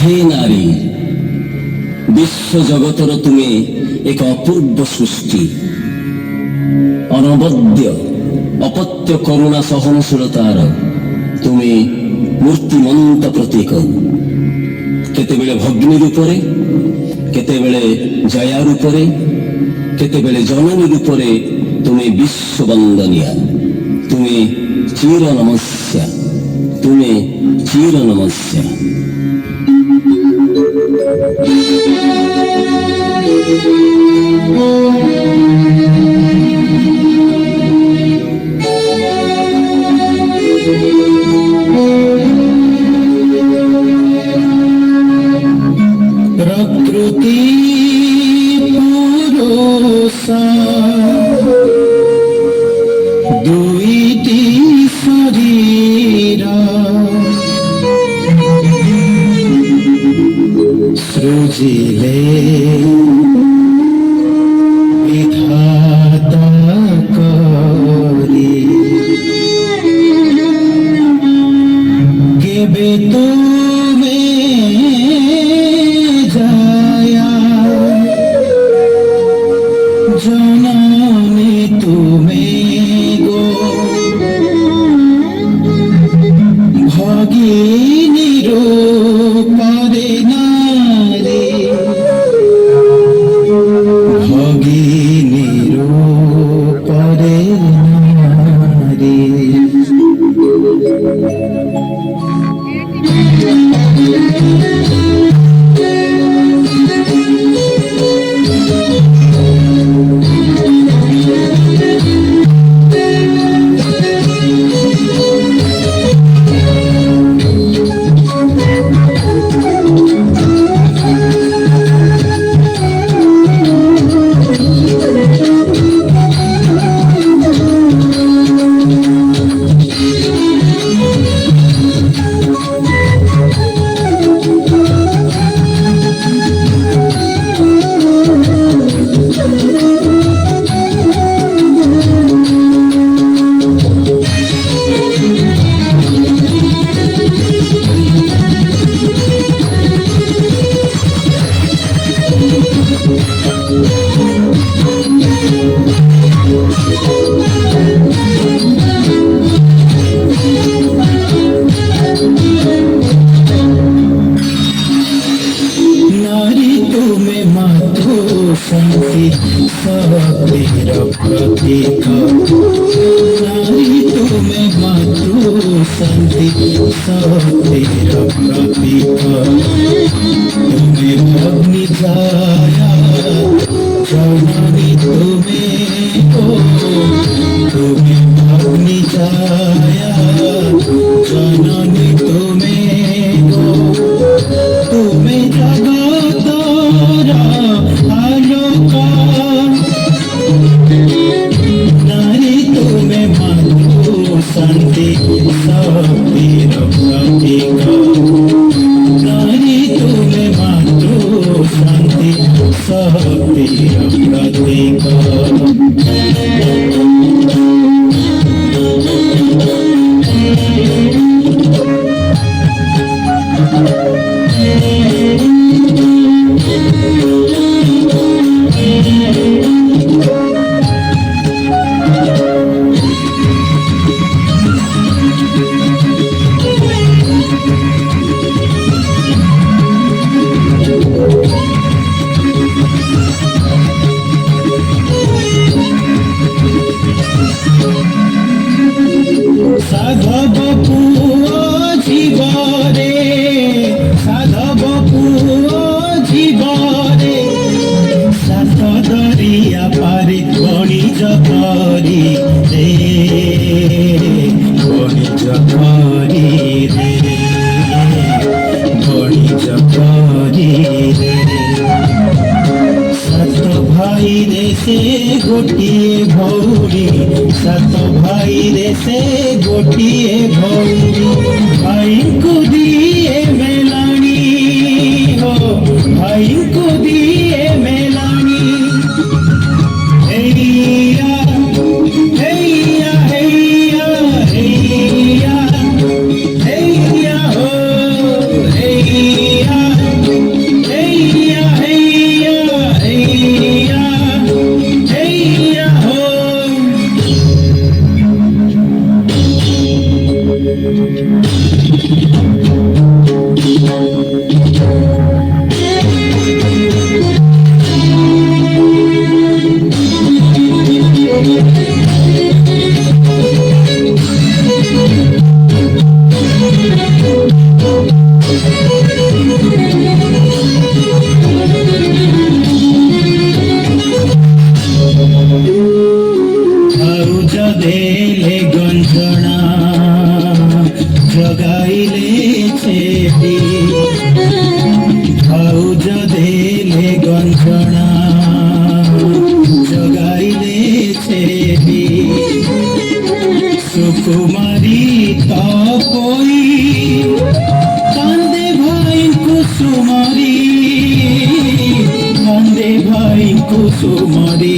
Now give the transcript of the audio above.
হে নারী, বিশ্ব জগতর তুমি এক অপূর্ব সৃষ্টি। ଅନବଦ୍ୟ ଅପତ୍ୟ କରୁଣା ସହନଶୀଳତାର ତୁମେ ମୂର୍ତ୍ତିମନ୍ତ ପ୍ରତୀକ। କେତେବେଳେ ଭଗ୍ନୀ ରୂପରେ, କେତେବେଳେ ଜୟା ରୂପରେ, କେତେବେଳେ ଜନନୀ ରୂପରେ ତୁମେ ବିଶ୍ୱବନ୍ଦନିଆ। ତୁମେ ଚିର ନମସ୍ୟା, ତୁମେ ଚିର ନମସ୍ୟା। প্রকৃতি পুরুষা দুইটি শরীর সৃজিলে বিধাতা করি কেবে তুমি जाया जननी तुम्हें गो भगिनी रूपरे नारी भगिनी रूपरे नारी शांति सबेर प्रतीक नारी तुम्हें मातृ शांति सबेर प्रतीक तुम्हें भग्नि जाया जननी तुम्हें को तुम्हें भग्नि जाया जननी तुम्हें को तुम्हें जगत नारी तुम्हें मातृ शांति सबेर प्रतीक नारी तुम्हें मातृ शांति सबेर प्रतीक साधव पुओ जीवरे साधव पुओ जीवरे सात दरिया पारी बणिज करी रे बणिज करी रे बणिज करी रे सात भाई रे से गोटिए भौरी सात भाई रे से गोटिए भौरी भाई को दिए मेलानी हो भाई को दिए मेलानी हैया हैया हैया हैया हैया हो हैया ଭାଉଜ ଦେଲେ ଗଞ୍ଜଣା ଜଗାଇଲେ ଛେଳି ଭାଉଜ ଦେଲେ ଗଞ୍ଜଣା ଜଗାଇଲେ ଛେଳି ସୁକୁମାରୀ ତପୋଇ କାନ୍ଦେ ଭାଇଙ୍କୁ ସୁମାରି କାନ୍ଦେ ଭାଇଙ୍କୁ ସୁମାରି